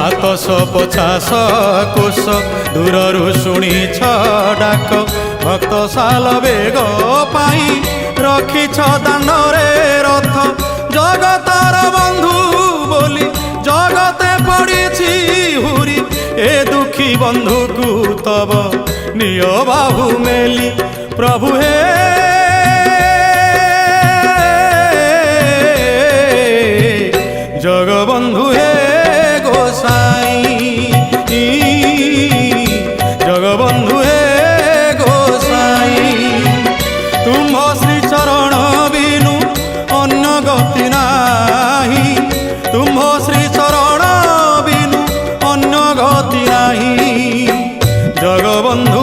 ଆତସ ପଚାଶ କୋଶ ଦୂରରୁ ଶୁଣିଛ ଡାକ ଭକ୍ତ ସାଲ ବେଗ ପାଇଁ ରଖିଛ ଦାଣ୍ଡରେ ରଥ ଜଗତର ବନ୍ଧୁ ବୋଲି ଜଗତେ ପଡ଼ିଛି ହୁରି ଏ ଦୁଃଖୀ ବନ୍ଧୁକୁ ତବ ନିୟ ବାହୁ ମେଲି ପ୍ରଭୁ ହେ ଜଗବନ୍ଧୁ ହେ গোসাই জগবন্ধু হে গোসাই তুম্ভ শ্রীচরণ বিনু অন্য গতি নাহি তুম্ভ শ্রীচরণ বিনু অন্য গতি নাহি জগবন্ধু